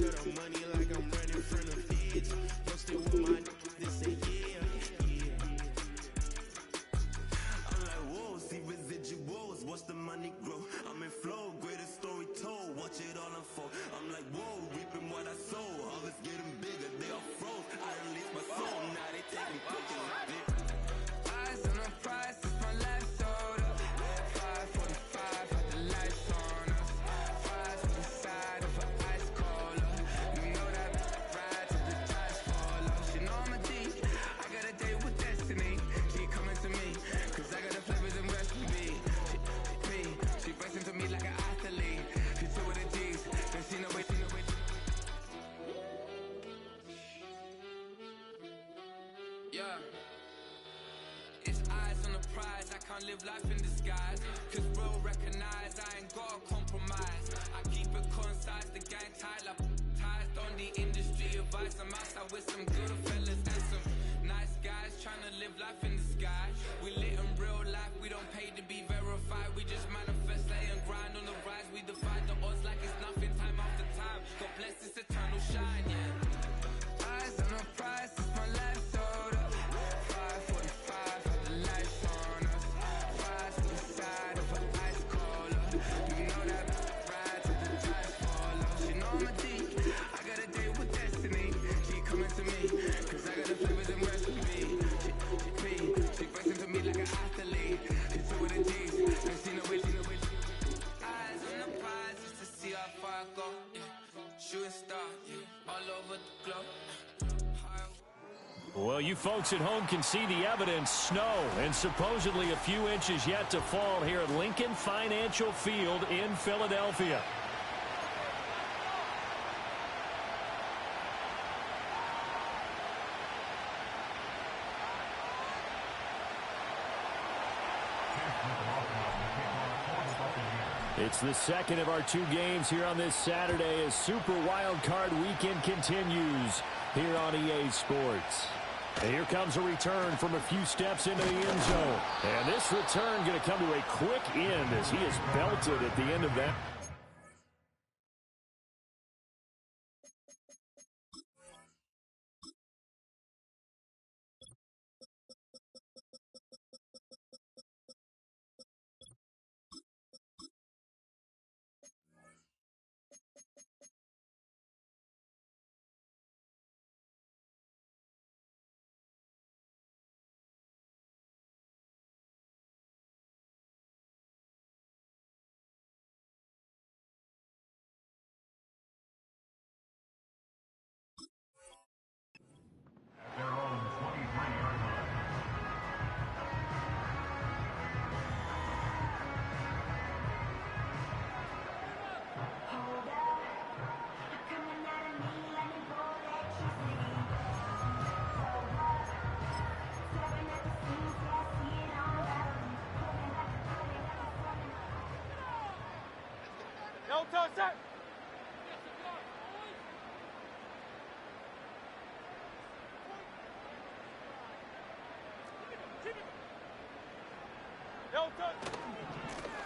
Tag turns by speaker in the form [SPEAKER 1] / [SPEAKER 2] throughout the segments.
[SPEAKER 1] to the money like I'm running from the feds. Posted with my they say yeah. I'm like, whoa, see residuals, watch the money grow. I'm in flow, greatest story told, watch it all unfold. I'm like, whoa, reaping what I sow. Always getting bigger, they all froze. I release my soul, now they taking pictures of it.
[SPEAKER 2] Eyes on the prize, it's my life sold up. 5:45, had the lights on us. Fries to the side of an ice cola. You know that ride till the tires fall off. She know I'm a D, I got a date with destiny. She coming to me, cause I got the flavors and recipe. She breaks into me like an athlete. She two with the G's, then she know it. Yeah. It's eyes on the prize, I can't live life in disguise. Cause real recognize, I ain't gotta compromise. I keep it concise, the gang tight like ties. On the industry advice, I'm outside with some good fellas and some nice guys trying to live life in the sky. We lit in real life, we don't pay to be verified. We just manifest, lay and grind on the rise. We defy the odds like it's nothing, time after time. God bless this eternal shine, yeah. Eyes on the prize, it's my life sold up. 5:45, had the lights on us. Fries to the side of an ice cola. You know that ride till the tires fall off. She know I'm a D, I got a date with destiny. She coming to me, cause I got the flavors and recipe. She breaks into me like an athlete. She two with the G's, and she know it. Eyes on the prize just to see how far I go. Yeah. Shooting star, yeah. All over the globe.
[SPEAKER 3] Well, you folks at home can see the evidence. Snow and supposedly a few inches yet to fall here at Lincoln Financial Field in Philadelphia. It's the second of our two games here on this Saturday as Super Wildcard Weekend continues here on EA Sports. And here comes a return from a few steps into the end zone. And this return going to come to a quick end as he is belted at the end of that.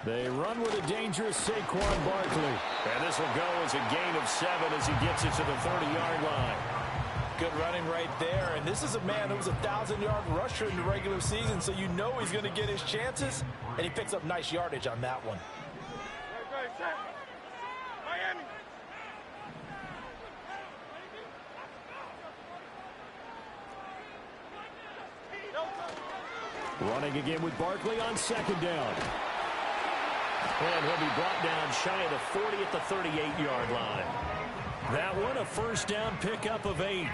[SPEAKER 3] They run with a dangerous Saquon Barkley. And this will go as a gain of 7 as he gets it to the 30-yard line.
[SPEAKER 4] Good running right there. And this is a man who was a 1,000-yard rusher in the regular season, so you know he's going to get his chances. And he picks up nice yardage on that one.
[SPEAKER 5] Miami.
[SPEAKER 3] Running again with Barkley on second down. And he'll be brought down shy of the 40 at the 38-yard line. That one, a first down pickup of 8.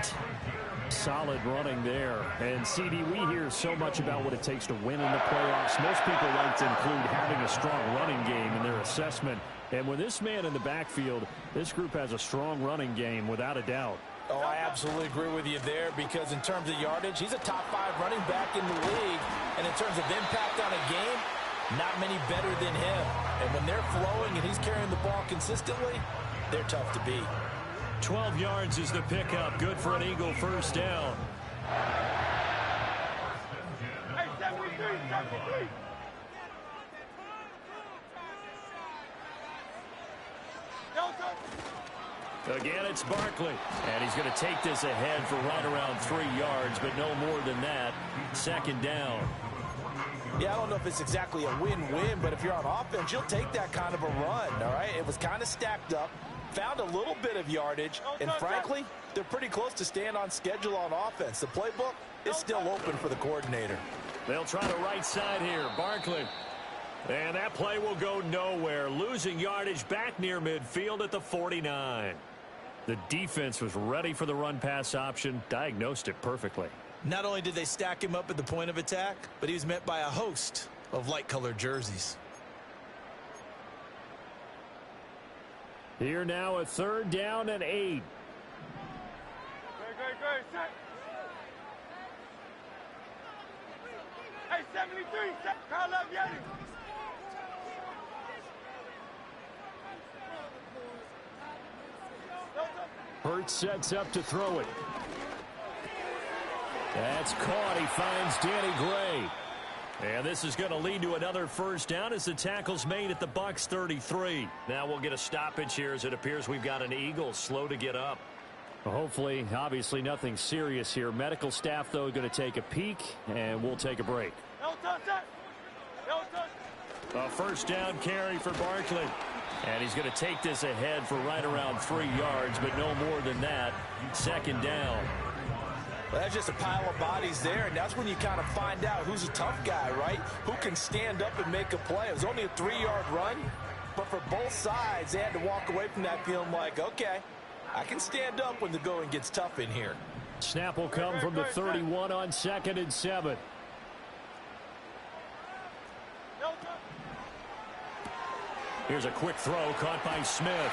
[SPEAKER 3] Solid running there. And, CD, we hear so much about what it takes to win in the playoffs. Most people like to include having a strong running game in their assessment. And with this man in the backfield, this group has a strong running game without a doubt.
[SPEAKER 4] Oh, I absolutely agree with you there because in terms of yardage, he's a top 5 running back in the league. And in terms of impact on a game, not many better than him. And when they're flowing and he's carrying the ball consistently, they're tough to beat.
[SPEAKER 3] 12 yards is the pickup. Good for an Eagle first down.
[SPEAKER 5] Hey, 73, 73.
[SPEAKER 3] Again, it's Barkley. And he's going to take this ahead for right around 3 yards, but no more than that. Second down.
[SPEAKER 4] Yeah, I don't know if it's exactly a win-win, but if you're on offense, you'll take that kind of a run, all right? It was kind of stacked up, found a little bit of yardage, and frankly, they're pretty close to staying on schedule on offense. The playbook is still open for the coordinator.
[SPEAKER 3] They'll try the right side here. Barkley. And that play will go nowhere. Losing yardage back near midfield at the 49. The defense was ready for the run-pass option, diagnosed it perfectly.
[SPEAKER 4] Not only did they stack him up at the point of attack, but he was met by a host of light-colored jerseys.
[SPEAKER 3] Here now, a 3rd down and 8.
[SPEAKER 5] Great, set. Hey, 73, set. Carl up, Yeti.
[SPEAKER 3] Hurts sets up to throw it. That's caught. He finds Danny Gray. And this is going to lead to another 1st down as the tackle's made at the Bucks 33. Now we'll get a stoppage here as it appears we've got an Eagle slow to get up. Hopefully, obviously nothing serious here. Medical staff, though, going to take a peek, and we'll take a break. A 1st down carry for Barkley. And he's going to take this ahead for right around 3 yards, but no more than that. 2nd down.
[SPEAKER 4] Well, that's just a pile of bodies there, and that's when you kind of find out who's a tough guy, right? Who can stand up and make a play. It was only a 3-yard run, but for both sides, they had to walk away from that feeling like, okay, I can stand up when the going gets tough in here.
[SPEAKER 3] Snap will come from the 31 on 2nd and 7. Here's a quick throw caught by Smith.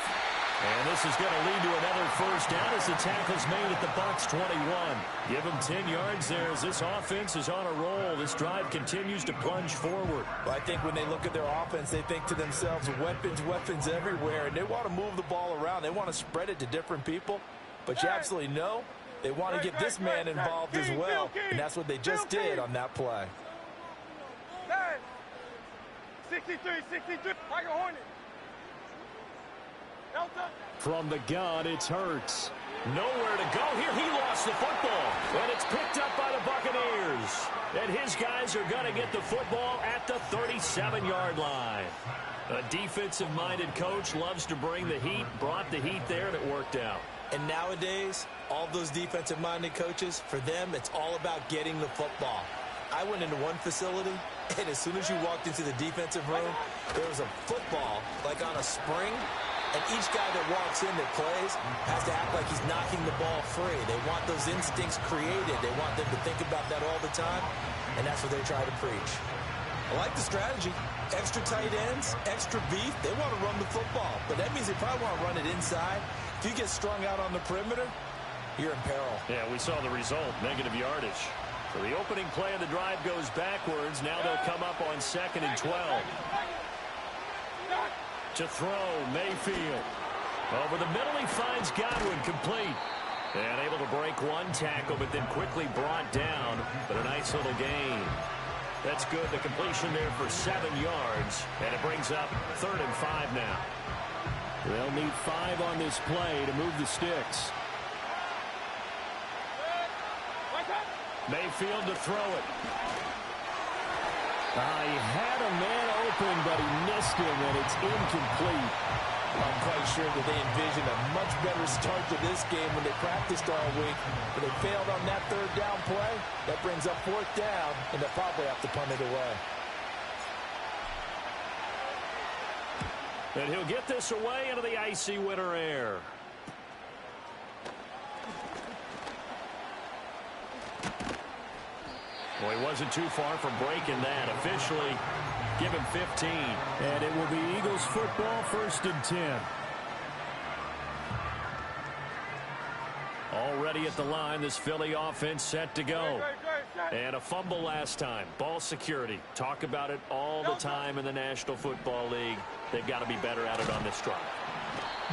[SPEAKER 3] And this is going to lead to another 1st down as the tackle's made at the Bucks 21. Give them 10 yards there as this offense is on a roll. This drive continues to plunge forward.
[SPEAKER 4] Well, I think when they look at their offense, they think to themselves, weapons everywhere, and they want to move the ball around. They want to spread it to different people. But you absolutely know they want to get this man involved as well, and that's what they just did on that play.
[SPEAKER 5] 63, like a Hornet.
[SPEAKER 3] From the gun, it's Hurts. Nowhere to go here. He lost the football. And it's picked up by the Buccaneers. And his guys are going to get the football at the 37-yard line. A defensive-minded coach loves to bring the heat. Brought the heat there, and it worked out.
[SPEAKER 4] And nowadays, all those defensive-minded coaches, for them, it's all about getting the football. I went into one facility, and as soon as you walked into the defensive room, there was a football, like on a spring, and each guy that walks in that plays has to act like he's knocking the ball free. They want those instincts created. They want them to think about that all the time, and that's what they try to preach. I like the strategy. Extra tight ends, extra beef. They want to run the football, but that means they probably want to run it inside. If you get strung out on the perimeter, you're in peril.
[SPEAKER 3] Yeah, we saw the result, negative yardage. So the opening play of the drive goes backwards. Now they'll come up on 2nd and 12. To throw, Mayfield. Over the middle, he finds Godwin complete. And able to break one tackle, but then quickly brought down. But a nice little gain. That's good. The completion there for 7 yards. And it brings up 3rd and 5 now. They'll need 5 on this play to move the sticks. Mayfield to throw it. He had a man open, but he missed him, and it's incomplete.
[SPEAKER 4] I'm quite sure that they envisioned a much better start to this game when they practiced all week. But they failed on that 3rd down play. That brings up 4th down, and they'll probably have to punt it away.
[SPEAKER 3] And he'll get this away into the icy winter air. Well, he wasn't too far from breaking that. Officially, give him 15. And it will be Eagles football, 1st and 10. Already at the line, this Philly offense set to go. And a fumble last time. Ball security. Talk about it all the time in the National Football League. They've got to be better at it on this drive.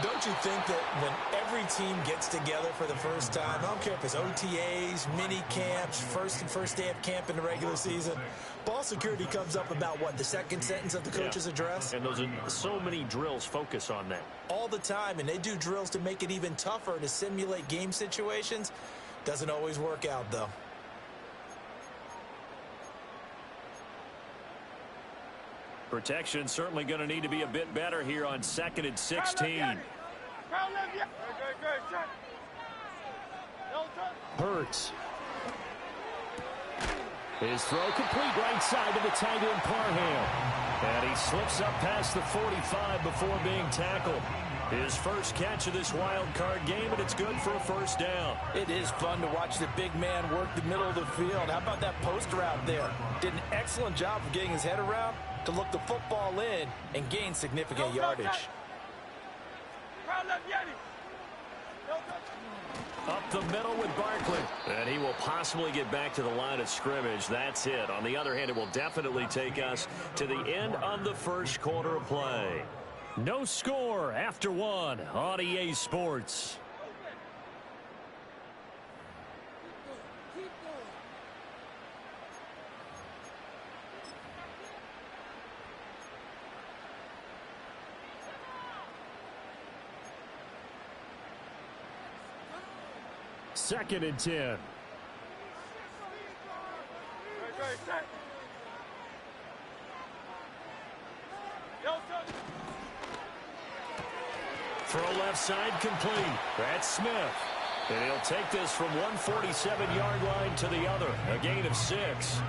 [SPEAKER 4] Don't you think that when every team gets together for the first time, I don't care if it's OTAs, mini camps, first day of camp in the regular season, ball security comes up about, what, the second sentence of the coach's address?
[SPEAKER 3] And those are so many drills focus on that.
[SPEAKER 4] All the time, and they do drills to make it even tougher to simulate game situations. Doesn't always work out, though.
[SPEAKER 3] Protection certainly going to need to be a bit better here on 2nd and 16. Hurts. His throw complete right side to the tight end Parham. And he slips up past the 45 before being tackled. His first catch of this wild card game, and it's good for a first down.
[SPEAKER 4] It is fun to watch the big man work the middle of the field. How about that post route there? Did an excellent job of getting his head around to look the football in and gain significant yardage.
[SPEAKER 3] Up the middle with Barkley. And he will possibly get back to the line of scrimmage. That's it. On the other hand, it will definitely take us to the end of the first quarter of play. No score after one on EA Sports. Second and 10. Throw left side complete. That's Smith. And he'll take this from 147-yard line to the other. A gain of 6.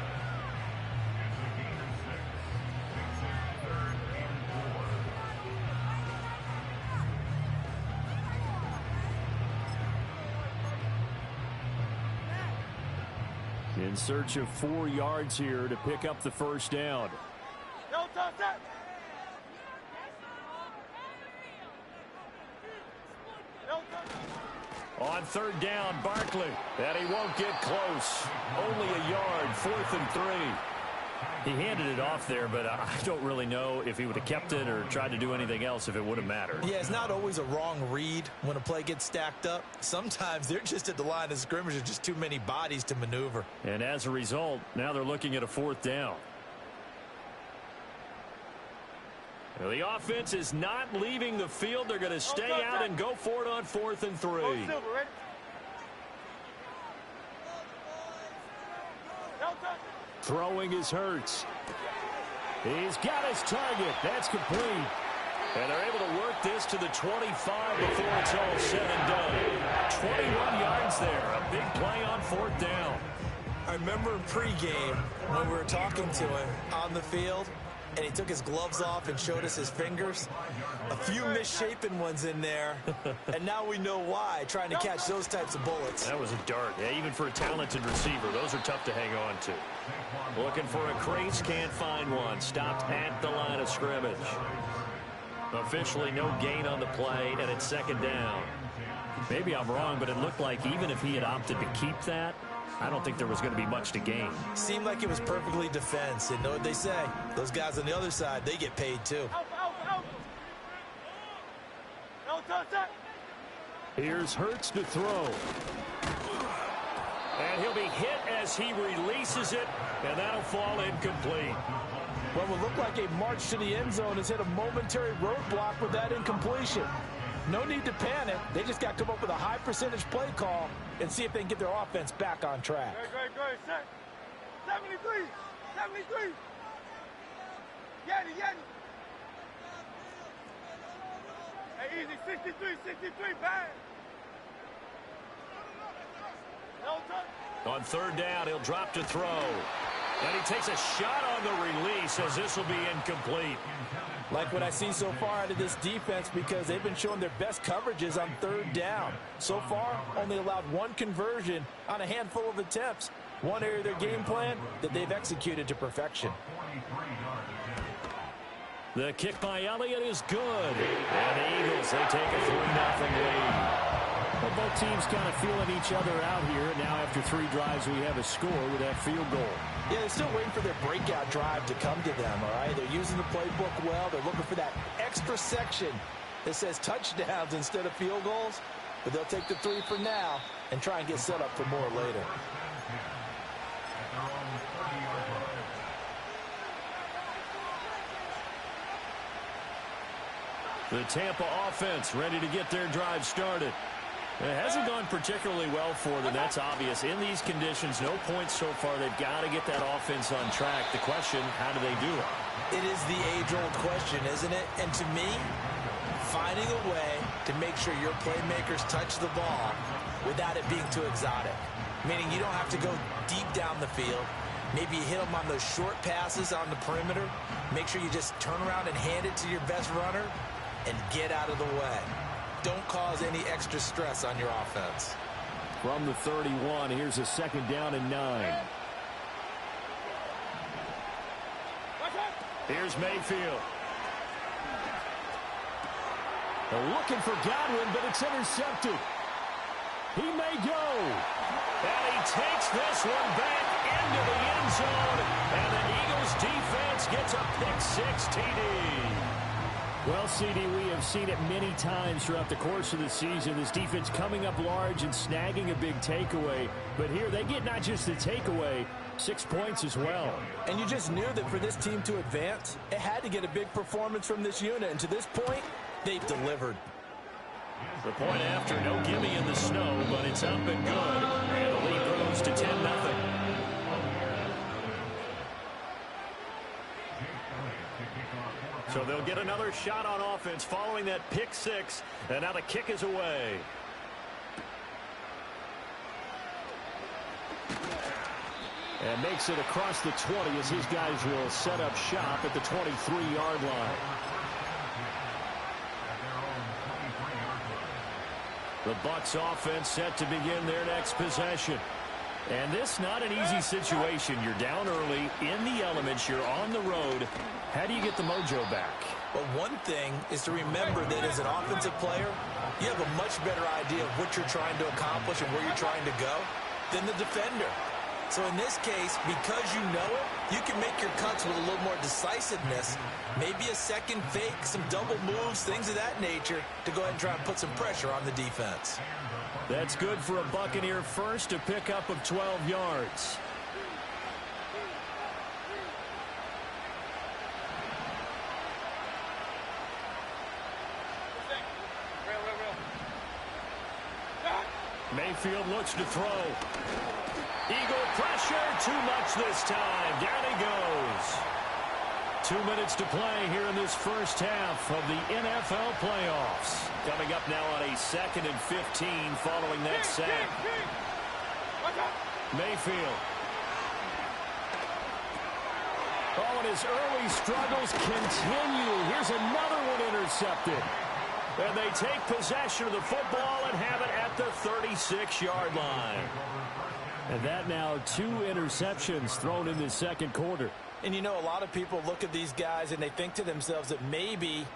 [SPEAKER 3] In search of 4 yards here to pick up the first down. On third down, Barkley. And he won't get close. Only a yard, 4th and 3. He handed it off there, but I don't really know if he would have kept it or tried to do anything else if it would have mattered.
[SPEAKER 4] Yeah, it's not always a wrong read when a play gets stacked up. Sometimes they're just at the line of scrimmage with just too many bodies to maneuver.
[SPEAKER 3] And as a result, now they're looking at a 4th down. Well, the offense is not leaving the field. They're going to stay out and go for it on 4th and 3. Throwing is Hurts. He's got his target. That's complete. And they're able to work this to the 25 before it's all said and done. 21 yards there. A big play on 4th down.
[SPEAKER 4] I remember pregame when we were talking to him on the field, and he took his gloves off and showed us his fingers. A few misshapen ones in there, and now we know why, trying to catch those types of bullets.
[SPEAKER 3] That was a dart. Yeah, even for a talented receiver, those are tough to hang on to. Looking for a crease, can't find one. Stopped at the line of scrimmage. Officially no gain on the play, and it's 2nd down. Maybe I'm wrong, but it looked like even if he had opted to keep that, I don't think there was going to be much to gain.
[SPEAKER 4] Seemed like it was perfectly defense. And know what they say? Those guys on the other side, they get paid too.
[SPEAKER 3] Here's Hurts to throw. And he'll be hit as he releases it, and that'll fall incomplete.
[SPEAKER 4] What will look like a march to the end zone has hit a momentary roadblock with that incompletion. No need to panic. They just got to come up with a high percentage play call and see if they can get their offense back on track.
[SPEAKER 5] Great. 73. Yeti. Hey, easy. 63, bang.
[SPEAKER 3] On 3rd down, he'll drop to throw. And he takes a shot on the release as this will be incomplete.
[SPEAKER 4] Like what I see so far out of this defense, because they've been showing their best coverages on 3rd down. So far, only allowed 1 conversion on a handful of attempts. One area of their game plan that they've executed to perfection.
[SPEAKER 3] The kick by Elliott is good. And the Eagles, they take a 3-0 lead. Well, both teams kind of feeling each other out here. Now after 3 drives, we have a score with that field goal.
[SPEAKER 4] Yeah, they're still waiting for their breakout drive to come to them, all right? They're using the playbook well. They're looking for that extra section It says touchdowns instead of field goals, but they'll take the 3 for now and try and get set up for more later.
[SPEAKER 3] The Tampa offense ready to get their drive started. It hasn't gone particularly well for them. That's obvious. In these conditions, no points so far. They've got to get that offense on track. The question, how do they do it?
[SPEAKER 4] It is the age-old question, isn't it? And to me, finding a way to make sure your playmakers touch the ball without it being too exotic. Meaning you don't have to go deep down the field. Maybe you hit them on those short passes on the perimeter. Make sure you just turn around and hand it to your best runner and get out of the way. Don't cause any extra stress on your offense.
[SPEAKER 3] From the 31, here's a 2nd down and 9. Here's Mayfield. They're looking for Godwin, but it's intercepted. He may go. And he takes this one back into the end zone. And the Eagles defense gets a pick-6 TD. Well, CD, we have seen it many times throughout the course of the season. This defense coming up large and snagging a big takeaway. But here they get not just the takeaway, 6 points as well.
[SPEAKER 4] And you just knew that for this team to advance, it had to get a big performance from this unit. And to this point, they've delivered.
[SPEAKER 3] The point after, no gimme in the snow, but it's up and good. And the lead grows to 10-0. So they'll get another shot on offense following that pick-6, and now the kick is away. And makes it across the 20 as his guys will set up shop at the 23-yard line. The Bucks offense set to begin their next possession. And this not an easy situation. You're down early, in the elements, you're on the road. How do you get the mojo back?
[SPEAKER 4] Well, one thing is to remember that as an offensive player, you have a much better idea of what you're trying to accomplish and where you're trying to go than the defender. So in this case, because you know it, you can make your cuts with a little more decisiveness, maybe a second fake, some double moves, things of that nature, to go ahead and try and put some pressure on the defense.
[SPEAKER 3] That's good for a Buccaneer first, a pickup of 12 yards. Mayfield looks to throw. Eagle pressure, too much this time. Down he goes. 2 minutes to play here in this first half of the NFL playoffs. Coming up now on a 2nd and 15 following that sack. Mayfield. Oh, and his early struggles continue. Here's another one intercepted. And they take possession of the football and have it at the 36-yard line. And that now 2 interceptions thrown in the second quarter.
[SPEAKER 4] And you know, a lot of people look at these guys and they think to themselves that maybe,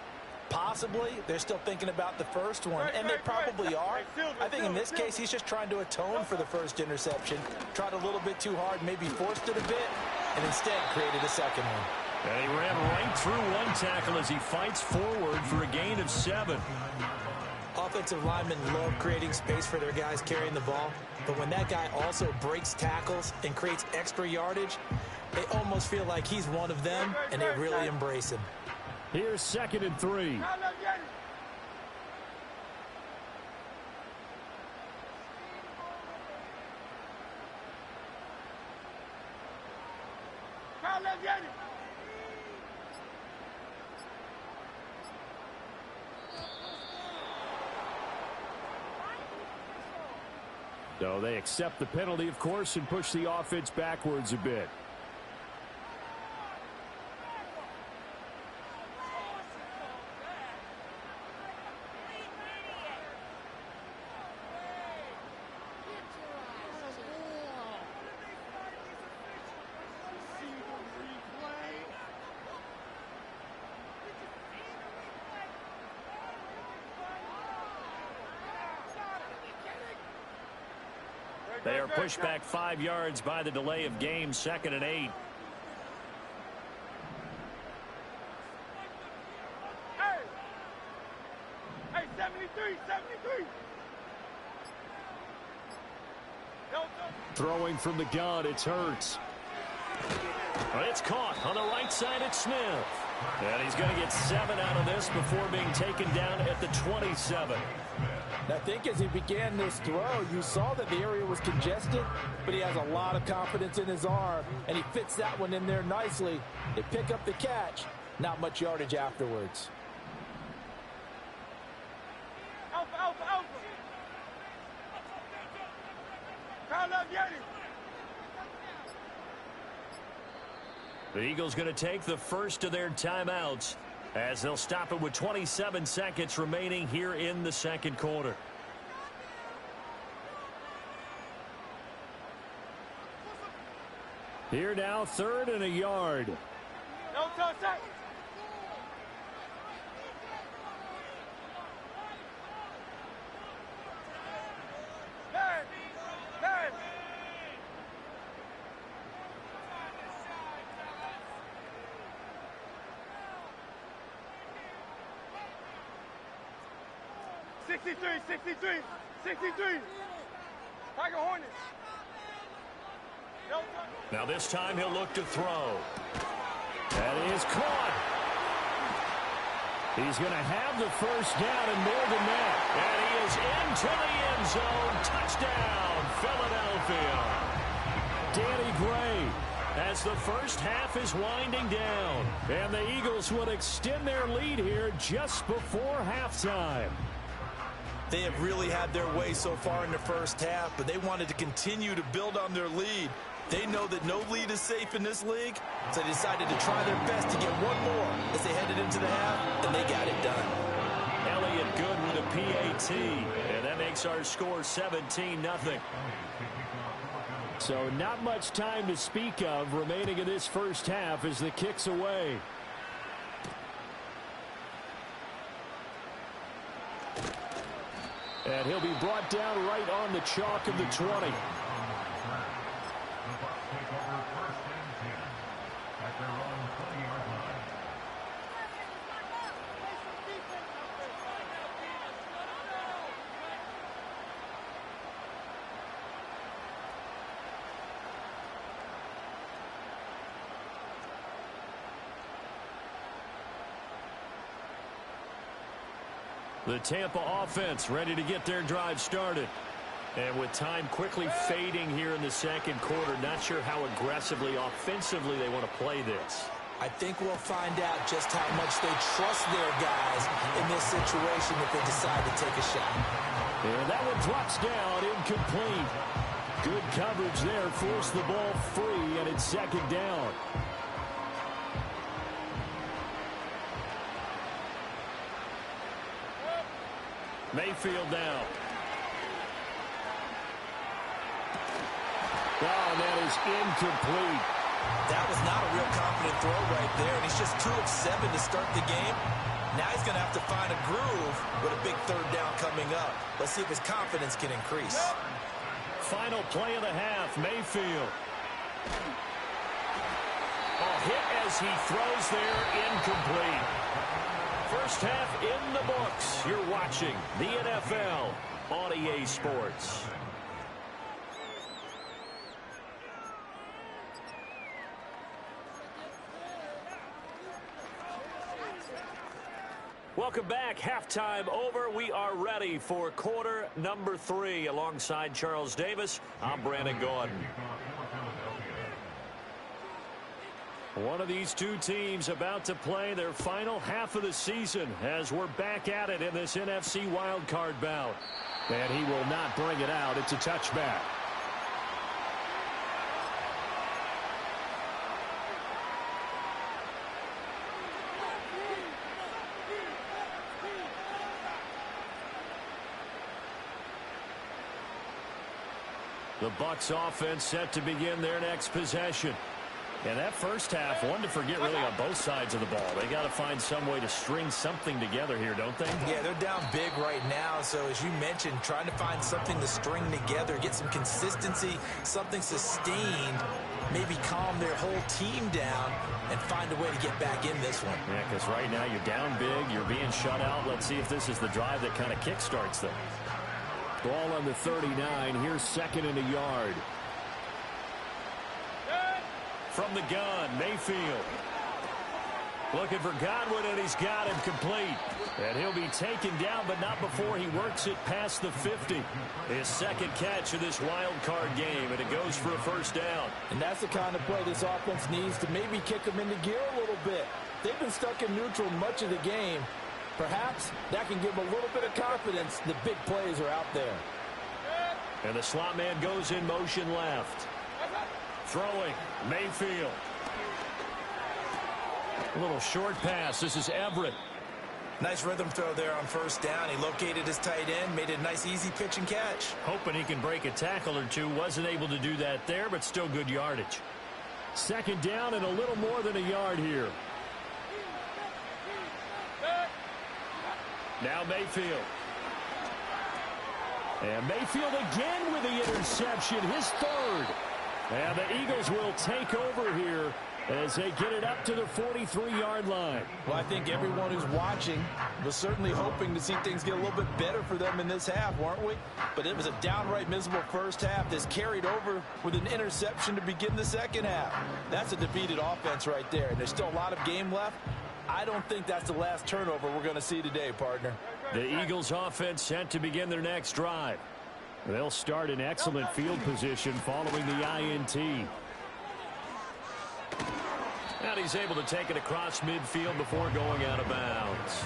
[SPEAKER 4] possibly, they're still thinking about the first one. And they probably are. I think in this case, he's just trying to atone for the first interception. Tried a little bit too hard, maybe forced it a bit, and instead created a second one.
[SPEAKER 3] And he ran right through one tackle as he fights forward for a gain of 7.
[SPEAKER 4] Offensive linemen love creating space for their guys carrying the ball. But when that guy also breaks tackles and creates extra yardage, they almost feel like he's one of them, and they really embrace him.
[SPEAKER 3] Here's 2nd and 3. So they accept the penalty, of course, and push the offense backwards a bit. They are pushed back 5 yards by the delay of game, 2nd and 8.
[SPEAKER 5] 73, 73.
[SPEAKER 3] Throwing from the gun, it's Hurts. It's caught on the right side at Smith. And he's going to get 7 out of this before being taken down at the 27.
[SPEAKER 4] I think as he began this throw, you saw that the area was congested, but he has a lot of confidence in his arm, and he fits that one in there nicely. They pick up the catch. Not much yardage afterwards.
[SPEAKER 5] Alpha, alpha, alpha. Kyle up, Yeti.
[SPEAKER 3] The Eagles going to take the first of their timeouts as they'll stop it with 27 seconds remaining here in the second quarter. Here now, 3rd and a yard.
[SPEAKER 5] No touch that. Hey, hey. $63. Tiger Hornets. No touch.
[SPEAKER 3] Now this time he'll look to throw. That is caught. He's going to have the first down and more than that. And he is into the end zone. Touchdown, Philadelphia. Danny Gray as the first half is winding down. And the Eagles will extend their lead here just before halftime.
[SPEAKER 4] They have really had their way so far in the first half, but they wanted to continue to build on their lead. They know that no lead is safe in this league, so they decided to try their best to get one more as they headed into the half, and they got it done.
[SPEAKER 3] Elliott good with a PAT, and that makes our score 17-0. So not much time to speak of remaining in this first half as the kick's away. And he'll be brought down right on the chalk of the 20. The Tampa offense ready to get their drive started. And with time quickly fading here in the second quarter, not sure how aggressively, offensively they want to play this.
[SPEAKER 4] I think we'll find out just how much they trust their guys in this situation if they decide to take a shot.
[SPEAKER 3] And that one drops down, incomplete. Good coverage there, forced the ball free, and it's second down. Mayfield now. Oh, that is incomplete.
[SPEAKER 4] That was not a real confident throw right there, and he's just 2 of 7 to start the game. Now he's going to have to find a groove with a big third down coming up. Let's see if his confidence can increase.
[SPEAKER 3] Final play of the half, Mayfield. A hit as he throws there, incomplete. First half in the books. You're watching the NFL on EA Sports. Welcome back. Halftime over. We are ready for quarter number 3. Alongside Charles Davis, I'm Brandon Gordon. One of these two teams about to play their final half of the season as we're back at it in this NFC Wildcard bout. And he will not bring it out. It's a touchback. The Bucks offense set to begin their next possession. And that first half, one to forget really on both sides of the ball. They got to find some way to string something together here, don't they?
[SPEAKER 4] Yeah, they're down big right now. So as you mentioned, trying to find something to string together, get some consistency, something sustained maybe calm their whole team down and find a way to get back in this one.
[SPEAKER 3] Yeah, because right now you're down big, you're being shut out. Let's see if this is the drive that kind of kickstarts them. Ball on the 39. Here's second and a yard. From the gun, Mayfield. Looking for Godwin, and he's got him complete. And he'll be taken down, but not before he works it past the 50. His second catch of this wild card game, and it goes for a first down.
[SPEAKER 4] And that's the kind of play this offense needs to maybe kick them into gear a little bit. They've been stuck in neutral much of the game. Perhaps that can give them a little bit of confidence. The big plays are out there.
[SPEAKER 3] And the slot man goes in motion left. Throwing, Mayfield. A little short pass. This is Everett.
[SPEAKER 4] Nice rhythm throw there on first down. He located his tight end, made a nice easy pitch and catch.
[SPEAKER 3] Hoping he can break a tackle or two. Wasn't able to do that there, but still good yardage. Second down and a little more than a yard here. Now Mayfield. And Mayfield again with the interception, his third. And the Eagles will take over here as they get it up to the 43-yard line.
[SPEAKER 4] Well, I think everyone who's watching was certainly hoping to see things get a little bit better for them in this half, weren't we? But it was a downright miserable first half that's carried over with an interception to begin the second half. That's a defeated offense right there, and there's still a lot of game left. I don't think that's the last turnover we're going to see today, partner.
[SPEAKER 3] The Eagles offense set to begin their next drive. They'll start in excellent field position following the INT. And he's able to take it across midfield before going out of bounds.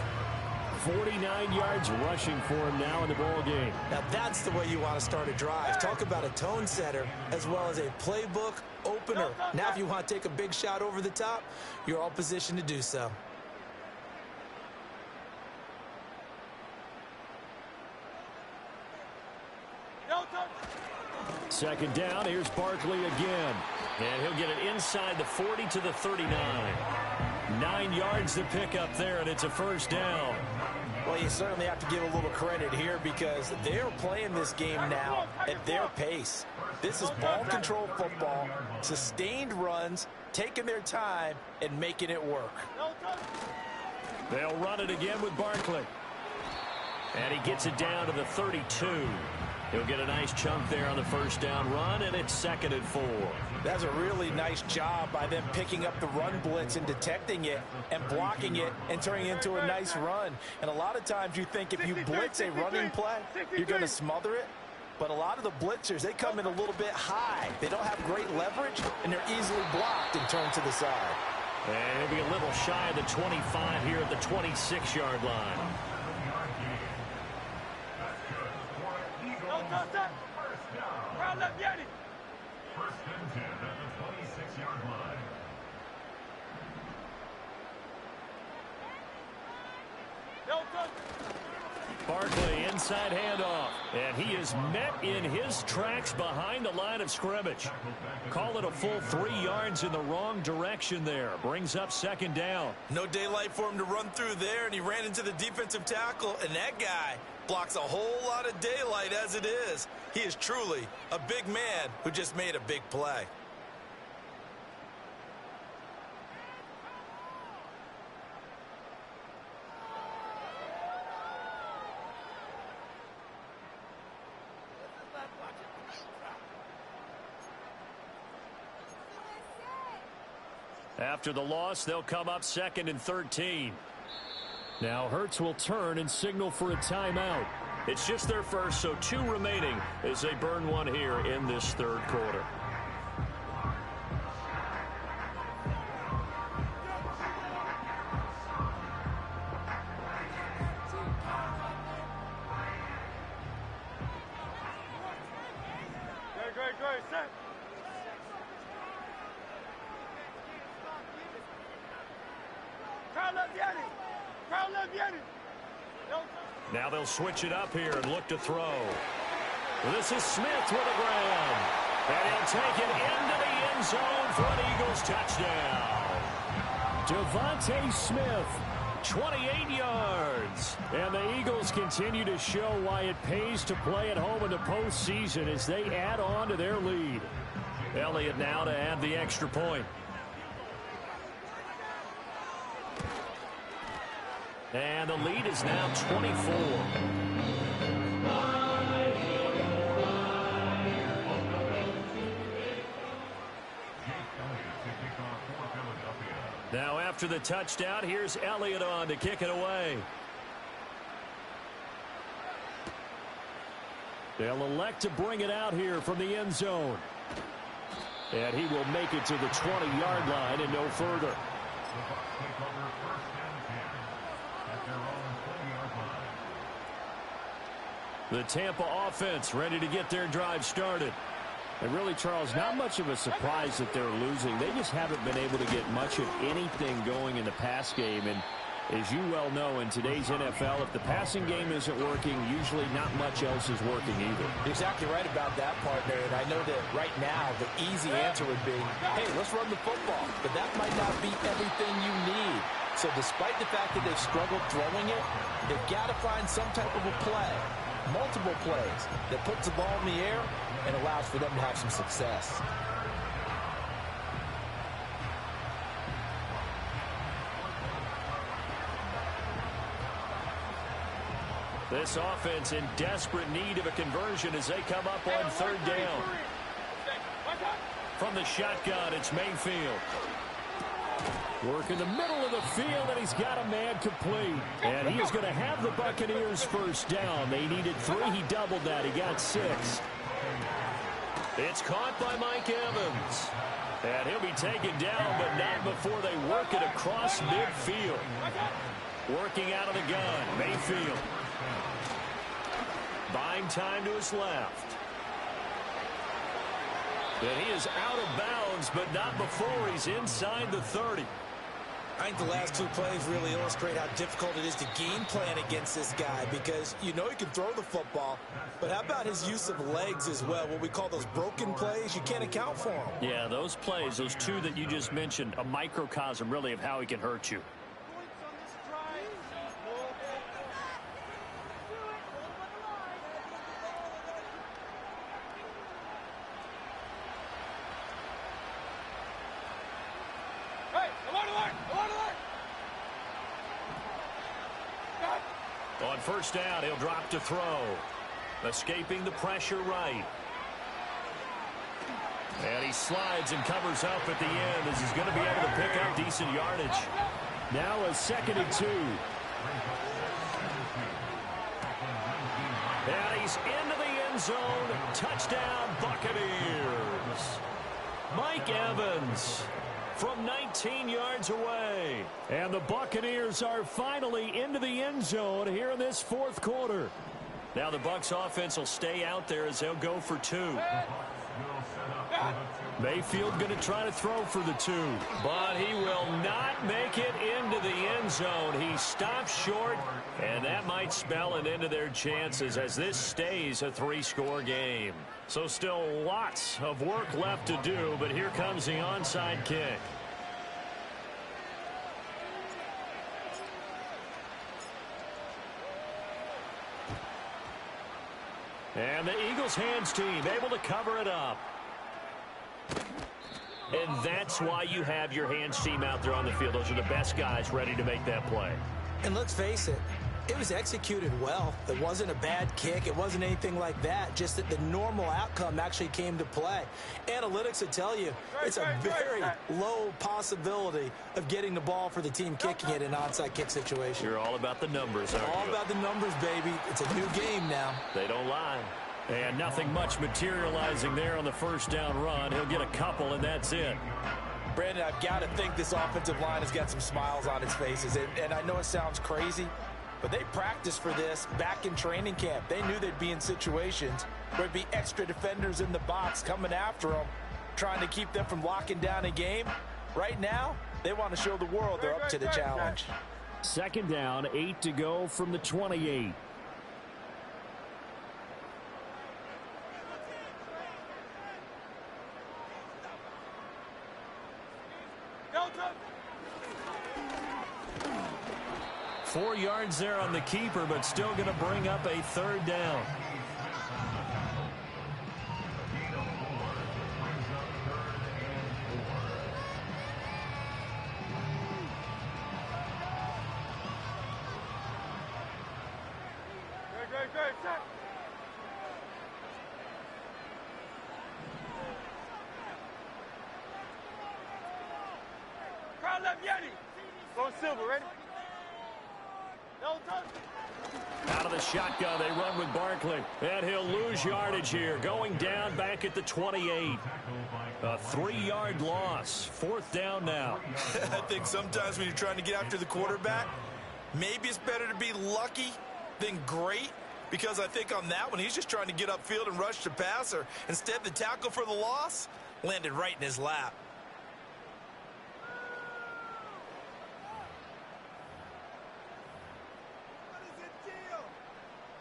[SPEAKER 3] 49 yards rushing for him now in the ball game.
[SPEAKER 4] Now that's the way you want to start a drive. Talk about a tone setter as well as a playbook opener. Now if you want to take a big shot over the top, you're all positioned to do so.
[SPEAKER 3] Second down, here's Barkley again. And he'll get it inside the 40 to the 39. 9 yards to pick up there, and it's a first down.
[SPEAKER 4] Well, you certainly have to give a little credit here because they're playing this game now at their pace. This is ball control football, sustained runs, taking their time, and making it work.
[SPEAKER 3] They'll run it again with Barkley. And he gets it down to the 32. He'll get a nice chunk there on the first down run, and it's 2nd and 4.
[SPEAKER 4] That's a really nice job by them picking up the run blitz and detecting it and blocking it and turning it into a nice run. And a lot of times you think if you blitz a running play, you're going to smother it. But a lot of the blitzers, they come in a little bit high. They don't have great leverage, and they're easily blocked and turned to the side.
[SPEAKER 3] And he'll be a little shy of the 25 here at the 26-yard line.
[SPEAKER 6] First and 10 at the 26-yard line.
[SPEAKER 3] Barkley inside handoff, and he is met in his tracks behind the line of scrimmage. Call it a full 3 yards in the wrong direction there. Brings up second down.
[SPEAKER 4] No daylight for him to run through there, and he ran into the defensive tackle, and that guy blocks a whole lot of daylight as it is. He is truly a big man who just made a big play.
[SPEAKER 3] After the loss, they'll come up 2nd and 13. Now Hurts will turn and signal for a timeout. It's just their first, so 2 remaining as they burn one here in this third quarter.
[SPEAKER 5] Great, set.
[SPEAKER 3] Now they'll switch it up here and look to throw. This is Smith with a grab. And he'll take it into the end zone for an Eagles touchdown. Devontae Smith, 28 yards. And the Eagles continue to show why it pays to play at home in the postseason as they add on to their lead. Elliott now to add the extra point. And the lead is now 24. Now after the touchdown, here's Elliott on to kick it away. They'll elect to bring it out here from the end zone. And he will make it to the 20-yard line and no further. The Tampa offense ready to get their drive started. And really, Charles, not much of a surprise that they're losing. They just haven't been able to get much of anything going in the pass game. And as you well know, in today's NFL, if the passing game isn't working, usually not much else is working either.
[SPEAKER 4] You're exactly right about that, partner. And I know that right now the easy answer would be, hey, let's run the football. But that might not be everything you need. So despite the fact that they've struggled throwing it, they've got to find some type of a play, multiple plays, that puts the ball in the air and allows for them to have some success.
[SPEAKER 3] This offense in desperate need of a conversion as they come up on third down. From the shotgun, it's Mayfield. Work in the middle of the field, and he's got a man complete. And he is going to have the Buccaneers first down. They needed 3. He doubled that. He got 6. It's caught by Mike Evans. And he'll be taken down, but not before they work it across midfield. Working out of the gun, Mayfield. Buying time to his left. And he is out of bounds, but not before he's inside the 30.
[SPEAKER 4] I think the last 2 plays really illustrate how difficult it is to game plan against this guy, because you know he can throw the football, but how about his use of legs as well? What we call those broken plays, you can't account for them.
[SPEAKER 3] Yeah, those plays, those 2 that you just mentioned, a microcosm really of how he can hurt you. On first down, he'll drop to throw. Escaping the pressure right. And he slides and covers up at the end as he's going to be able to pick up decent yardage. Now a 2nd and 2. And he's into the end zone. Touchdown, Buccaneers. Mike Evans from 19 yards away. And the Buccaneers are finally into the end zone here in this 4th quarter. Now the Bucs offense will stay out there as they'll go for 2. Mayfield going to try to throw for the 2. But he will not make it into the end zone. He stops short, and that might spell an end to their chances as this stays a 3-score game. So still lots of work left to do, but here comes the onside kick. And the Eagles hands team able to cover it up. And that's why you have your hands team out there on the field. Those are the best guys ready to make that play.
[SPEAKER 4] And let's face it, it was executed well. It wasn't a bad kick. It wasn't anything like that. Just that the normal outcome actually came to play. Analytics will tell you it's a very low possibility of getting the ball for the team kicking it in an onside kick situation.
[SPEAKER 3] You're all about the numbers, aren't you?
[SPEAKER 4] All about the numbers, baby. It's a new game now.
[SPEAKER 3] They don't lie. And nothing much materializing there on the first down run. He'll get a couple, and that's it.
[SPEAKER 4] Brandon, I've got to think this offensive line has got some smiles on its faces. And I know it sounds crazy, but they practiced for this back in training camp. They knew they'd be in situations where there'd be extra defenders in the box coming after them, trying to keep them from locking down a game. Right now, they want to show the world they're up to the challenge.
[SPEAKER 3] 2nd down, 8 to go from the 28.
[SPEAKER 5] Delta.
[SPEAKER 3] 4 yards there on the keeper, but still going to bring up a 3rd down.
[SPEAKER 5] Good, set. Crowd left Yeti. Go Silver, ready? No touch.
[SPEAKER 3] Out of the shotgun, they run with Barkley. And he'll lose yardage here. Going down back at the 28. A 3-yard loss. 4th down now.
[SPEAKER 4] I think sometimes when you're trying to get after the quarterback, maybe it's better to be lucky than great. Because I think on that one, he's just trying to get upfield and rush the passer. Instead, the tackle for the loss landed right in his lap.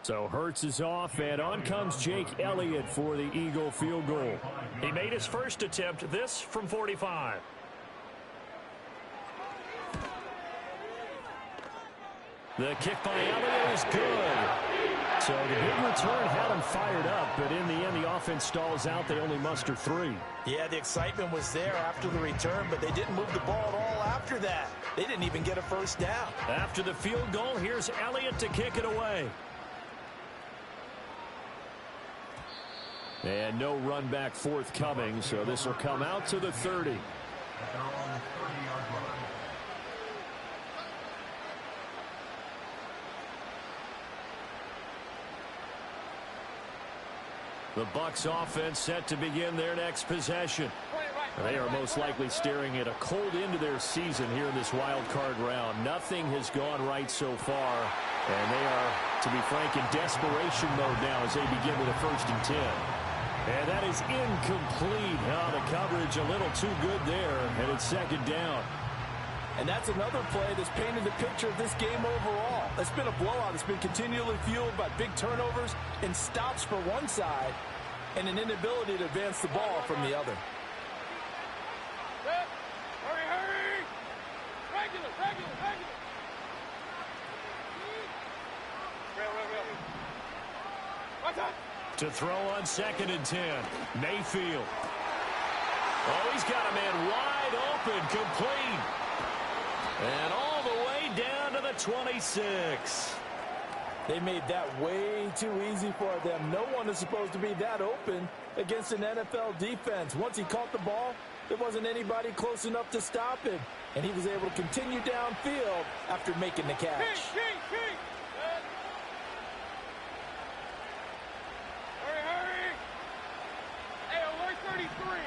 [SPEAKER 3] So Hurts is off, and on comes Jake Elliott for the Eagle field goal. He made his first attempt, this from 45. The kick by Elliott is good. So the big return had him fired up, but in the end, the offense stalls out. They only muster 3.
[SPEAKER 4] Yeah, the excitement was there after the return, but they didn't move the ball at all after that. They didn't even get a first down.
[SPEAKER 3] After the field goal, here's Elliott to kick it away. And no run back forthcoming, so this will come out to the 30. The Bucks offense set to begin their next possession. They are most likely staring at a cold end to their season here in this wild card round. Nothing has gone right so far, and they are, to be frank, in desperation mode now as they begin with a 1st and 10. And that is incomplete. Oh, the coverage a little too good there, and it's 2nd down.
[SPEAKER 4] And that's another play that's painted the picture of this game overall. It's been a blowout. It's been continually fueled by big turnovers and stops for one side and an inability to advance the ball from the other.
[SPEAKER 5] Hurry, hurry! Regular. Real. Watch out!
[SPEAKER 3] To throw on 2nd and 10. Mayfield. Oh, he's got a man wide open, complete. And all the way down to the 26.
[SPEAKER 4] They made that way too easy for them. No one is supposed to be that open against an NFL defense. Once he caught the ball, there wasn't anybody close enough to stop him. And he was able to continue downfield after making the catch.
[SPEAKER 5] Hurry! Hey, alert 33!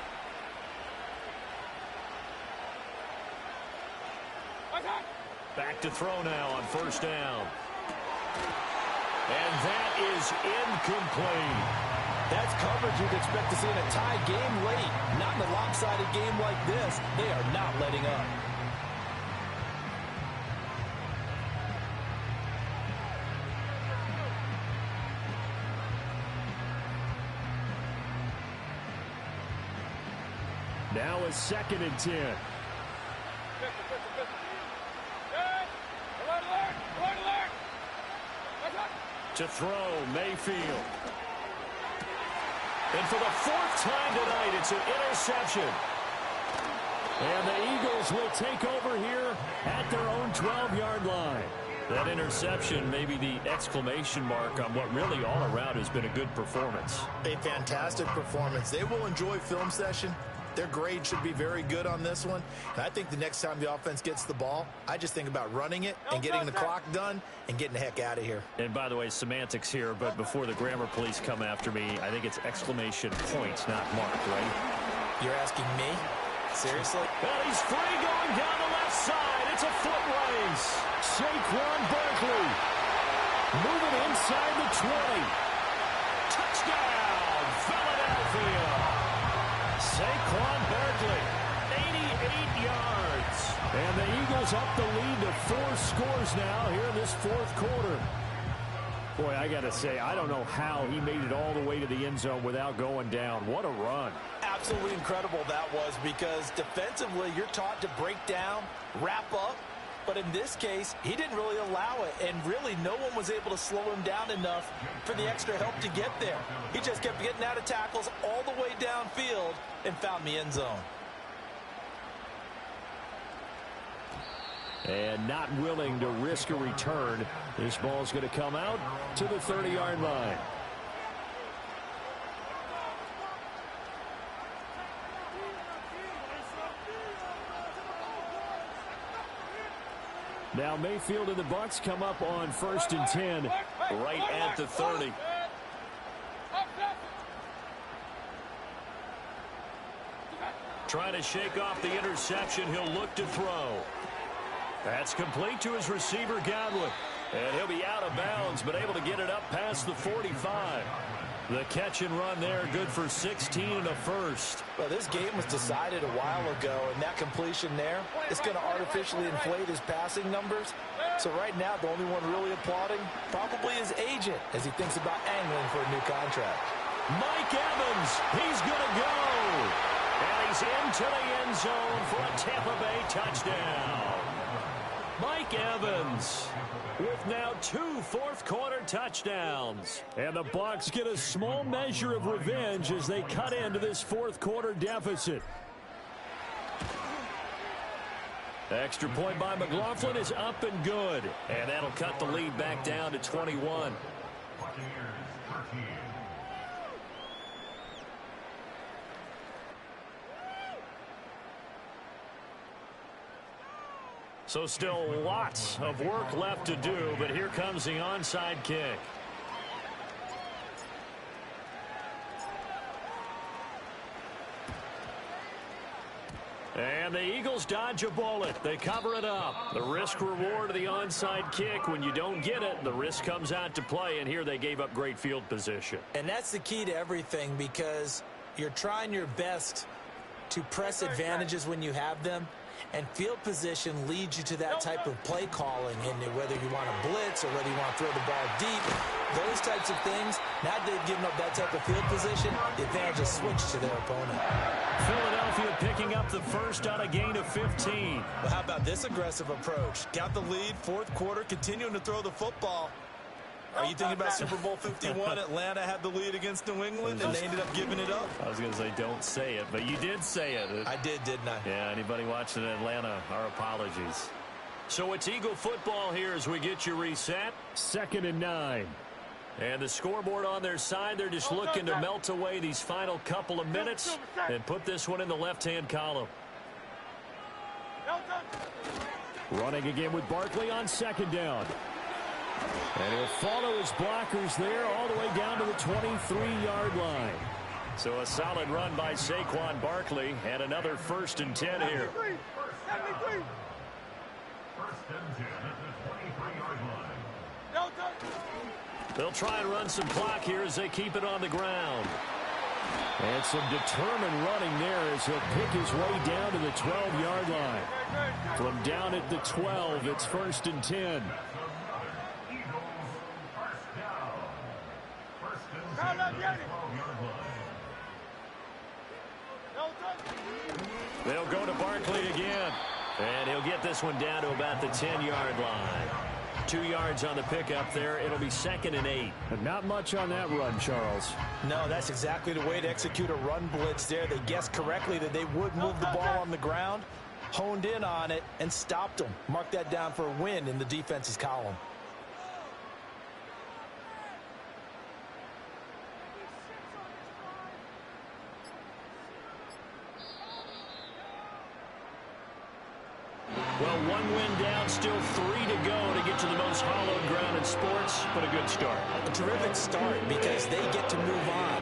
[SPEAKER 3] Back to throw now on 1st down. And that is incomplete.
[SPEAKER 4] That's coverage you'd expect to see in a tie game late. Not in a lopsided game like this. They are not letting up.
[SPEAKER 3] Now is 2nd and 10. To throw, Mayfield. And for the 4th time tonight, it's an interception. And the Eagles will take over here at their own 12-yard line. That interception may be the exclamation mark on what really all around has been a good performance.
[SPEAKER 4] A fantastic performance. They will enjoy film session. Their grade should be very good on this one. And I think the next time the offense gets the ball, I just think about running it and getting the clock done and getting the heck out of here.
[SPEAKER 3] And by the way, semantics here, but before the grammar police come after me, I think it's exclamation points, not marked, right?
[SPEAKER 4] You're asking me? Seriously?
[SPEAKER 3] Well, he's free going down the left side. It's a foot race. Saquon Barkley moving inside the 20. Touchdown, Philadelphia. Saquon Barkley, 88 yards. And the Eagles up the lead to 4 scores now here in this 4th quarter. Boy, I got to say, I don't know how he made it all the way to the end zone without going down. What a run.
[SPEAKER 4] Absolutely incredible that was, because defensively you're taught to break down, wrap up. But in this case, he didn't really allow it, and really no one was able to slow him down enough for the extra help to get there. He just kept getting out of tackles all the way downfield and found the end zone.
[SPEAKER 3] And not willing to risk a return, This ball's going to come out to the 30-yard line. Now Mayfield and the Bucks come up on 1st and 10 right at the 30. Trying to shake off the interception. He'll look to throw. That's complete to his receiver, Godwin. And he'll be out of bounds, but able to get it up past the 45. The catch and run there, good for 16 and a first.
[SPEAKER 4] Well, this game was decided a while ago, and that completion there is going to artificially inflate his passing numbers. So right now, the only one really applauding probably his agent as he thinks about angling for a new contract.
[SPEAKER 3] Mike Evans, he's going to go. And he's into the end zone for a Tampa Bay touchdown. Mike Evans with now 2 fourth-quarter touchdowns. And the Bucs get a small measure of revenge as they cut into this fourth-quarter deficit. Extra point by McLaughlin is up and good. And that'll cut the lead back down to 21. So still lots of work left to do, but here comes the onside kick. And the Eagles dodge a bullet. They cover it up. The risk-reward of the onside kick, when you don't get it, the risk comes out to play, and here they gave up great field position.
[SPEAKER 4] And that's the key to everything, because you're trying your best to press advantages when you have them. And field position leads you to that type of play calling, and whether you want to blitz or whether you want to throw the ball deep, those types of things. Now they've given up that type of field position, the advantage is switched to their opponent.
[SPEAKER 3] Philadelphia picking up the first on a gain of 15.
[SPEAKER 7] Well, how about this aggressive approach? Got the lead, fourth quarter, continuing to throw the football. Are you thinking about Super Bowl 51? Atlanta had the lead against New England, and they ended up giving it up.
[SPEAKER 3] I was going to say don't say it, but you did say it.
[SPEAKER 7] I did, didn't I?
[SPEAKER 3] Yeah, anybody watching Atlanta, our apologies. So it's Eagle football here as we get you reset. 2nd and 9. And the scoreboard on their side, they're just looking to melt away these final couple of minutes and put this one in the left-hand column. Running again with Barkley on 2nd down. And he'll follow his blockers there all the way down to the 23-yard line. So a solid run by Saquon Barkley and another 1st and 10 here.
[SPEAKER 6] 1st and 10 at the 23-yard line.
[SPEAKER 3] They'll try and run some clock here as they keep it on the ground. And some determined running there as he'll pick his way down to the 12-yard line. From down at the 12, it's 1st and 10. They'll go to Barkley again. And he'll get this one down to about the 10-yard line. 2 yards on the pickup there. It'll be 2nd and 8. And not much on that run, Charles.
[SPEAKER 4] No, that's exactly the way to execute a run blitz there. They guessed correctly that they would move the ball on the ground, honed in on it, and stopped them. Mark that down for a win in the defense's column.
[SPEAKER 3] Well, 1 win down, still 3 to go to get to the most hallowed ground in sports, but a good start.
[SPEAKER 4] A terrific start because they get to move on.